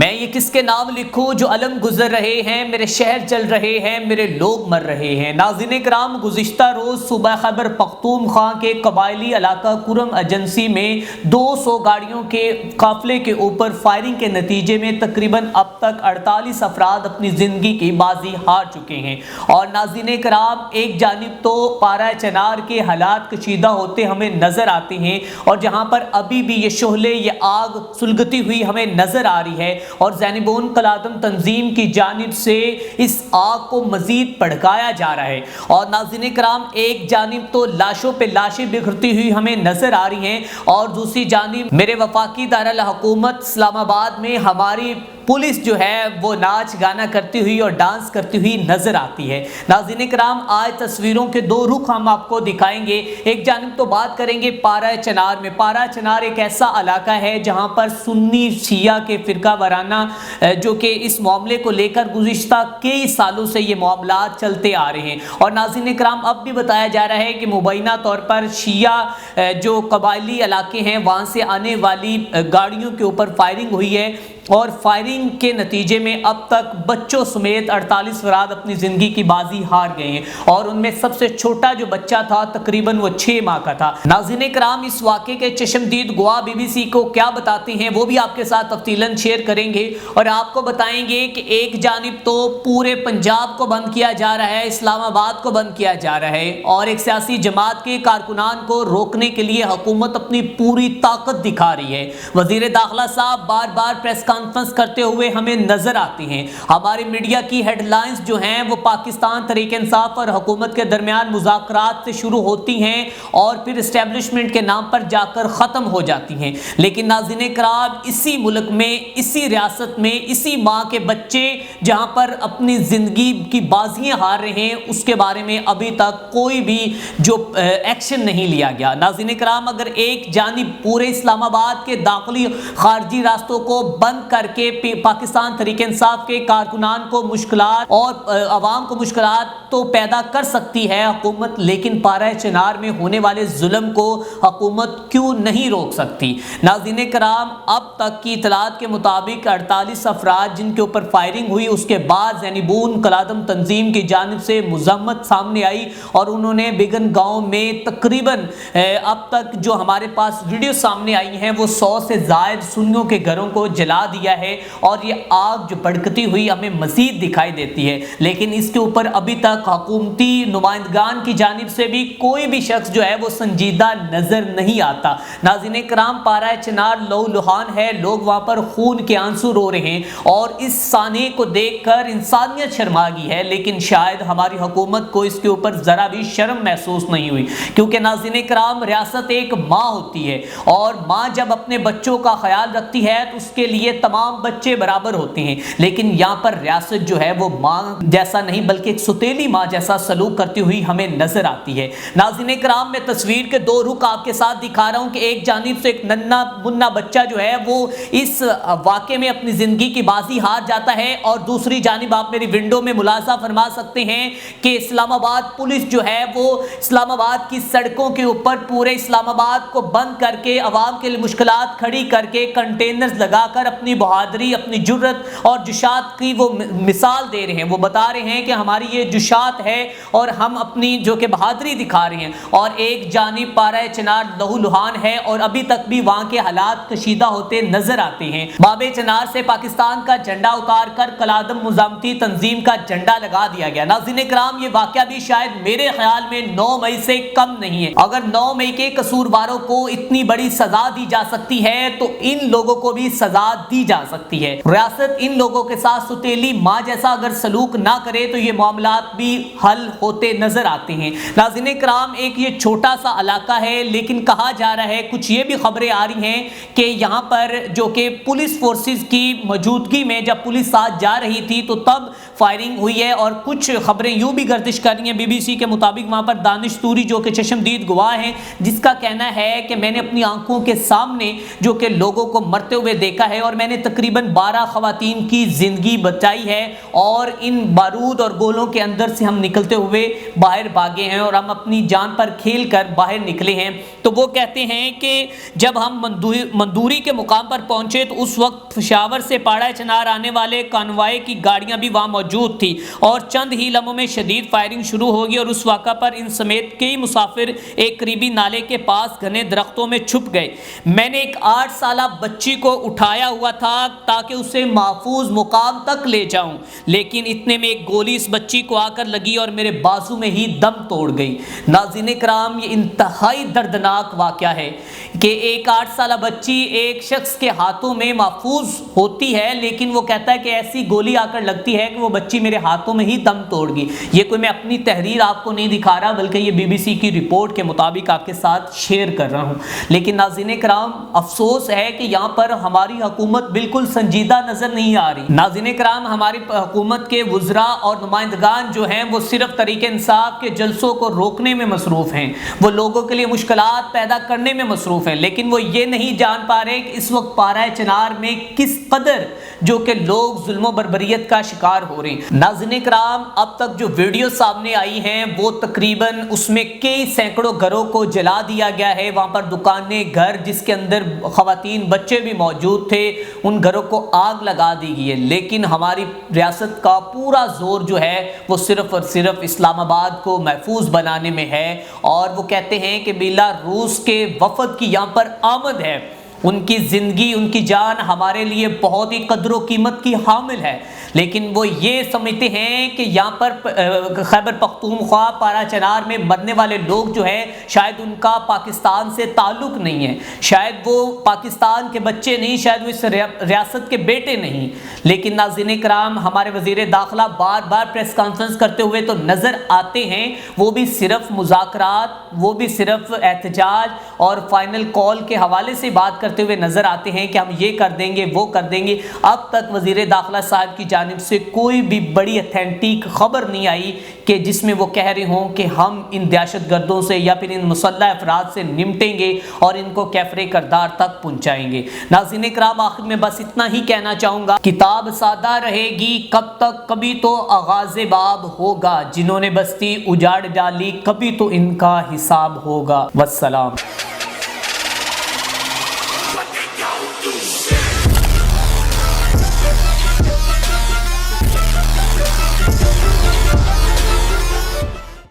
میں یہ کس کے نام لکھوں جو علم گزر رہے ہیں، میرے شہر جل رہے ہیں، میرے لوگ مر رہے ہیں۔ ناظرین کرام، گزشتہ روز صوبہ خیبر پختونخوا کے قبائلی علاقہ کرم ایجنسی میں 200 گاڑیوں کے قافلے کے اوپر فائرنگ کے نتیجے میں تقریباً اب تک 48 افراد اپنی زندگی کی بازی ہار چکے ہیں۔ اور ناظرین کرام، ایک جانب تو پارہ چنار کے حالات کشیدہ ہوتے ہمیں نظر آتے ہیں، اور جہاں پر ابھی بھی یہ شعلے، یہ آگ سلگتی ہوئی ہمیں نظر آ رہی ہے، اور زینبون کلادم تنظیم کی جانب سے اس آگ کو مزید بھڑکایا جا رہا ہے۔ اور ناظرین کرام، ایک جانب تو لاشوں پہ لاشیں بکھرتی ہوئی ہمیں نظر آ رہی ہیں، اور دوسری جانب میرے وفاقی دارالحکومت اسلام آباد میں ہماری پولیس جو ہے وہ ناچ گانا کرتی ہوئی اور ڈانس کرتی ہوئی نظر آتی ہے۔ ناظرین کرام، آج تصویروں کے دو رخ ہم آپ کو دکھائیں گے۔ ایک جانب تو بات کریں گے پارہ چنار میں۔ پارہ چنار ایک ایسا علاقہ ہے جہاں پر سنی شیعہ کے فرقہ وارانہ جو کہ اس معاملے کو لے کر گزشتہ کئی سالوں سے یہ معاملات چلتے آ رہے ہیں، اور ناظرین کرام اب بھی بتایا جا رہا ہے کہ مبینہ طور پر شیعہ جو قبائلی علاقے ہیں وہاں سے آنے والی گاڑیوں کے اوپر فائرنگ ہوئی ہے، اور فائرنگ کے نتیجے میں اب تک بچوں سمیت 48 افراد اپنی زندگی کی بازی ہار گئے ہیں، اور ان میں سب سے چھوٹا جو بچہ تھا تقریباً وہ 6 ماہ کا تھا۔ ناظرین کرام، اس واقعے کے چشمدید گواہ بی بی سی کو کیا بتاتے ہیں وہ بھی آپ کے ساتھ تفصیلاً شیئر کریں گے، اور آپ کو بتائیں گے کہ ایک جانب تو پورے پنجاب کو بند کیا جا رہا ہے، اسلام آباد کو بند کیا جا رہا ہے، اور ایک سیاسی جماعت کے کارکنان کو روکنے کے لیے حکومت اپنی پوری طاقت دکھا رہی ہے۔ وزیر داخلہ صاحب بار بار پریس کانفرنس کرتے ہوئے ہمیں نظر آتی ہیں۔ ہماری میڈیا کی ہیڈ لائنز جو ہیں وہ پاکستان تحریک انصاف اور حکومت کے درمیان مذاکرات سے شروع ہوتی ہیں اور پھر اسٹیبلشمنٹ کے نام پر جا کر ختم ہو جاتی ہیں، لیکن ناظرین کرام، اسی ملک میں، اسی ریاست میں، اسی ماں کے بچے جہاں پر اپنی زندگی کی بازیاں ہار رہے ہیں، اس کے بارے میں ابھی تک کوئی بھی جو ایکشن نہیں لیا گیا۔ ناظرین کرام، اگر ایک جانب پورے اسلام آباد کے داخلی خارجی راستوں کو بند کر کے پاکستان تحریک انصاف کے کارکنان کو مشکلات اور عوام کو مشکلات تو پیدا کر سکتی ہے حکومت، لیکن پارہ چنار میں ہونے والے ظلم کو حکومت کیوں نہیں روک سکتی؟ ناظرین کرام، اب تک کی اطلاعات کے مطابق 48 افراد جن کے اوپر فائرنگ ہوئی، اس کے بعد زینبون کلادم تنظیم کی جانب سے مذمت سامنے آئی، اور انہوں نے بگن گاؤں میں تقریباً اب تک جو ہمارے پاس ویڈیو سامنے آئی ہیں وہ 100 سے زائد سنیوں کے گھروں کو جلا دیا ہے، اور یہ آگ جو بھڑکتی ہوئی ہمیں مزید دکھائی دیتی ہے، لیکن اس کے اوپر ابھی تک حکومتی نمائندگان کی جانب سے بھی کوئی بھی شخص جو ہے وہ سنجیدہ نظر نہیں آتا۔ ناظرین کرام، پارہ چنار لہو لہان ہے، لوگ وہاں پر خون کے آنسو رو رہے ہیں، اور اس سانحے کو دیکھ کر انسانیت شرما گئی ہے، لیکن شاید ہماری حکومت کو اس کے اوپر ذرا بھی شرم محسوس نہیں ہوئی، کیونکہ ناظرین کرام، ریاست ایک ماں ہوتی ہے، اور ماں جب اپنے بچوں کا خیال رکھتی ہے تو اس کے لیے تمام بچے برابر ہوتے ہیں، لیکن یہاں پر ریاست جو ہے وہ ماں جیسا نہیں بلکہ ایک ستیلی ماں جیسا سلوک کرتی ہوئی ہمیں نظر آتی ہے۔ ناظرین کرام، میں تصویر کے دو رخ آپ کے ساتھ دکھا رہا ہوں کہ ایک جانب سے ایک ننھا منا بچہ جو ہے وہ اس واقعے میں اپنی زندگی کی بازی ہار جاتا ہے، اور دوسری جانب آپ میری ونڈو میں ملاحظہ فرما سکتے ہیں کہ اسلام آباد پولیس جو ہے وہ اسلام آباد کی سڑکوں کے اوپر پورے اسلام آباد کو بند کر کے عوام کے لیے مشکلات کھڑی کر کے کنٹینرز لگا کر اپنی بہادری، اپنی جرت اور جشات کی وہ مثال دے رہے ہیں۔ وہ بتا رہے ہیں کہ ہماری یہ جشات ہے اور ہم اپنی جو کہ بہادری دکھا رہے ہیں، اور ایک جانب پارہ چنار لہو لہان ہے، اور ابھی تک بھی وہاں کے حالات کشیدہ ہوتے نظر آتے ہیں۔ باب چنار سے پاکستان کا جھنڈا اتار کر کلادم مزاحمتی تنظیم کا جھنڈا لگا دیا گیا۔ ناظرین کرام، یہ واقعہ بھی شاید میرے خیال میں 9 مئی سے کم نہیں ہے۔ اگر 9 مئی کے قصورواروں کو اتنی بڑی سزا دی جا سکتی ہے تو ان لوگوں کو بھی سزا دی جا سکتی ہے۔ ریاست ان لوگوں کے ساتھ ستیلی ماں جیسا اگر سلوک نہ کرے تو یہ معاملات بھی حل ہوتے نظر آتے ہیں۔ ناظرین کرام، ایک یہ چھوٹا سا علاقہ ہے، لیکن کہا جا رہا ہے، کچھ یہ بھی خبریں آ رہی ہیں کہ یہاں پر جو کہ پولیس فورسز کی موجودگی میں جب پولیس ساتھ جا رہی تھی تو تب فائرنگ ہوئی ہے، اور کچھ خبریں یوں بھی گردش کر رہی ہیں بی بی سی کے مطابق وہاں پر دانش توری جو کہ چشمدید گواہ ہیں، جس کا کہنا ہے کہ میں نے اپنی آنکھوں کے سامنے جو کہ لوگوں کو مرتے ہوئے دیکھا ہے، اور میں نے تقریباً 12 خواتین کی زندگی بچائی ہے اور ان بارود اور گولوں کے اندر سے ہم نکلتے ہوئے باہر بھاگے ہیں اور ہم اپنی جان پر کھیل کر باہر نکلے ہیں۔ تو وہ کہتے ہیں کہ جب ہم مندوری کے مقام پر پہنچے تو اس وقت پشاور سے پاڑہ چنار آنے والے کانوائے کی گاڑیاں بھی وہاں موجود تھی اور چند ہی لمحوں میں شدید فائرنگ شروع ہوگی اور اس واقعہ پر ان سمیت کئی مسافر ایک قریبی نالے کے پاس گھنے درختوں میں چھپ گئے۔ میں نے ایک 8 سالہ بچی کو اٹھایا ہوا تھا تاکہ اسے محفوظ مقام تک لے جاؤں، لیکن اتنے میں ایک گولی اس بچی کو آ کر لگی اور میرے بازو میں ہی دم توڑ گئی۔ ناظرین کرام، یہ انتہائی دردناک واقعہ ہے کہ ایک 8 سالہ بچی ایک شخص کے ہاتھوں میں محفوظ ہوتی ہے، لیکن وہ کہتا ہے کہ ایسی گولی آ کر لگتی ہے کہ وہ بچی میرے ہاتھوں میں ہی دم توڑ گئی۔ یہ کوئی میں اپنی تحریر آپ کو نہیں دکھا رہا، بلکہ یہ BBC کی رپورٹ کے مطابق آپ کے ساتھ شیئر کر رہا ہوں۔ لیکن ناظرین کرام، افسوس ہے کہ یہاں پر ہماری حکومت بالکل سنجیدہ نظر نہیں آ رہی۔ ناظرین کرام، ہماری حکومت کے وزراء اور نمائندگان جو ہیں وہ صرف تحریک انصاف کے جلسوں کو روکنے میں مصروف ہیں، وہ لوگوں کے لیے مشکلات پیدا کرنے میں مصروف ہیں، لیکن وہ یہ نہیں جان پا رہے کہ اس وقت پارہ چنار میں کس قدر جو کہ لوگ ظلم و بربریت کا شکار ہو رہے ہیں۔ ناظرین کرام، اب تک جو ویڈیو سامنے آئی ہیں وہ تقریباً اس میں کئی سینکڑوں گھروں کو جلا دیا گیا ہے۔ وہاں پر دکانیں، گھر جس کے اندر خواتین، بچے بھی موجود تھے، ان گھروں کو آگ لگا دی گئی ہے۔ لیکن ہماری ریاست کا پورا زور جو ہے وہ صرف اور صرف اسلام آباد کو محفوظ بنانے میں ہے، اور وہ کہتے ہیں کہ بیلاروس کے وفد کی یہاں پر آمد ہے، ان کی زندگی، ان کی جان ہمارے لیے بہت ہی قدر و قیمت کی حامل ہے، لیکن وہ یہ سمجھتے ہیں کہ یہاں پر خیبر پختونخوا پارہ چنار میں مرنے والے لوگ جو ہیں شاید ان کا پاکستان سے تعلق نہیں ہے، شاید وہ پاکستان کے بچے نہیں، شاید وہ اس ریاست کے بیٹے نہیں۔ لیکن ناظرین کرام، ہمارے وزیر داخلہ بار بار پریس کانفرنس کرتے ہوئے تو نظر آتے ہیں، وہ بھی صرف مذاکرات، وہ بھی صرف احتجاج اور فائنل کال کے حوالے سے بات کرتے ہوئے نظر آتے ہیں کہ ہم یہ کر دیں گے، وہ کر دیں گے۔ اب تک وزیر داخلہ صاحب کی جانب سے کوئی بھی بڑی اتھینٹک خبر نہیں آئی کہ جس میں وہ کہہ رہے ہوں کہ ہم ان دہشت گردوں سے یا پھر ان مسلح افراد سے نمٹیں گے اور ان کو کیفر کردار تک پہنچائیں گے۔ ناظرین کرام، آخر میں بس اتنا ہی کہنا چاہوں گا، کتاب سادہ رہے گی کب تک، کبھی تو آغاز باب ہوگا، جنہوں نے بستی اجاڑ ڈالی کبھی تو ان کا حساب ہوگا۔ والسلام۔